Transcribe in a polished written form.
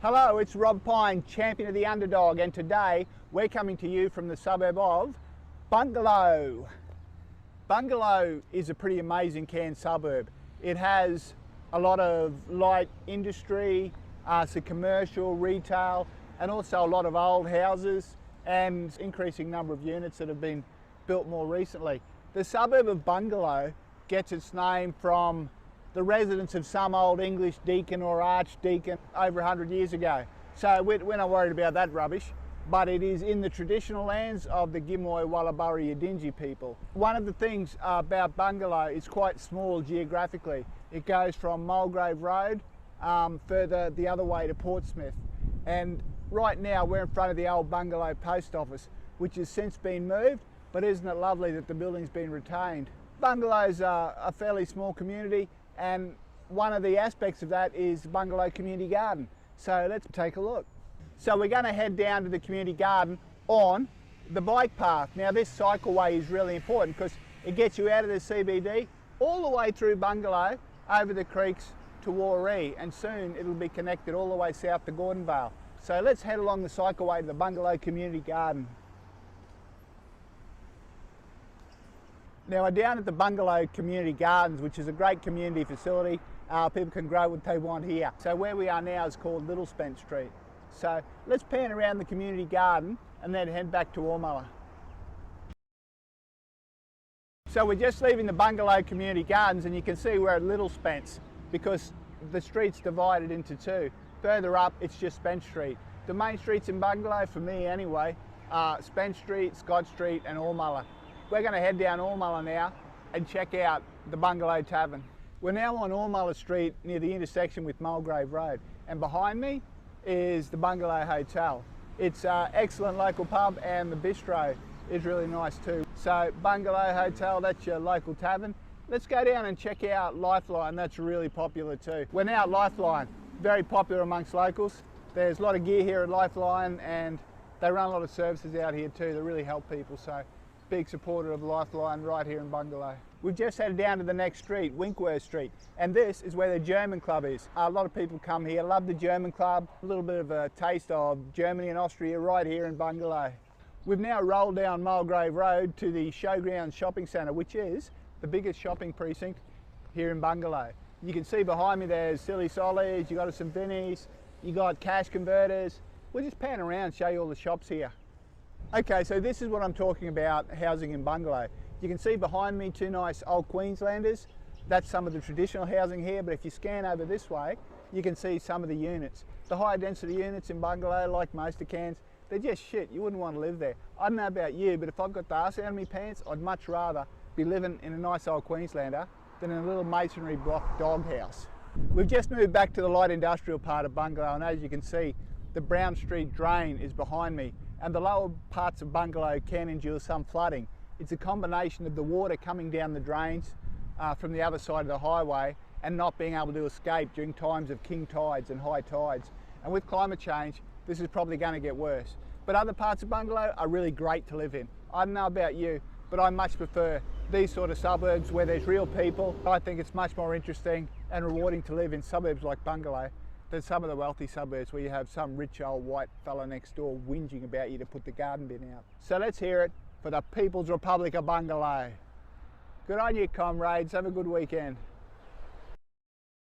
Hello, it's Rob Pyne, champion of the underdog, and today we're coming to you from the suburb of Bungalow. Bungalow is a pretty amazing Cairns suburb. It has a lot of light industry, some commercial, retail, and also a lot of old houses and increasing number of units that have been built more recently. The suburb of Bungalow gets its name from the residence of some old English deacon or archdeacon over 100 years ago. So we're not worried about that rubbish, but it is in the traditional lands of the Gimuy Walubara Yidinji people. One of the things about Bungalow is quite small geographically. It goes from Mulgrave Road further the other way to Portsmouth. And right now we're in front of the old Bungalow post office, which has since been moved, but isn't it lovely that the building's been retained? Bungalow's a fairly small community, and one of the aspects of that is the Bungalow Community Garden. So let's take a look. So we're going to head down to the community garden on the bike path. Now this cycleway is really important because it gets you out of the CBD all the way through Bungalow, over the creeks to Warree, and soon it'll be connected all the way south to Gordonvale. So let's head along the cycleway to the Bungalow Community Garden. Now we're down at the Bungalow Community Gardens, which is a great community facility. People can grow what they want here. So where we are now is called Little Spence Street. So let's pan around the community garden and then head back to Ormulla. So we're just leaving the Bungalow Community Gardens, and you can see we're at Little Spence because the street's divided into two. Further up it's just Spence Street. The main streets in Bungalow, for me anyway, are Spence Street, Scott Street and Ormulla. We're going to head down Ormulla now and check out the Bungalow Tavern. We're now on Ormulla Street near the intersection with Mulgrave Road, and behind me is the Bungalow Hotel. It's an excellent local pub, and the bistro is really nice too. So Bungalow Hotel, that's your local tavern. Let's go down and check out Lifeline, that's really popular too. We're now at Lifeline, very popular amongst locals. There's a lot of gear here at Lifeline, and they run a lot of services out here too that really help people. So big supporter of Lifeline right here in Bungalow. We've just headed down to the next street, Winkworth Street, and this is where the German club is. A lot of people come here, love the German club, a little bit of a taste of Germany and Austria right here in Bungalow. We've now rolled down Mulgrave Road to the Showground Shopping Centre, which is the biggest shopping precinct here in Bungalow. You can see behind me there's Silly Sollies, you got some Vinnies, you got cash converters. We'll just pan around and show you all the shops here. Okay, so this is what I'm talking about, housing in Bungalow. You can see behind me two nice old Queenslanders. That's some of the traditional housing here, but if you scan over this way, you can see some of the units. The higher density units in Bungalow, like most of Cairns, they're just shit. You wouldn't want to live there. I don't know about you, but if I've got the arse out of my pants, I'd much rather be living in a nice old Queenslander than in a little masonry block doghouse. We've just moved back to the light industrial part of Bungalow, and as you can see, the Brown Street drain is behind me, and the lower parts of Bungalow can endure some flooding. It's a combination of the water coming down the drains from the other side of the highway and not being able to escape during times of king tides and high tides. And with climate change, this is probably going to get worse. But other parts of Bungalow are really great to live in. I don't know about you, but I much prefer these sort of suburbs where there's real people. I think it's much more interesting and rewarding to live in suburbs like Bungalow than some of the wealthy suburbs where you have some rich old white fella next door whinging about you to put the garden bin out. So let's hear it for the People's Republic of Bungalow. Good on you, comrades. Have a good weekend.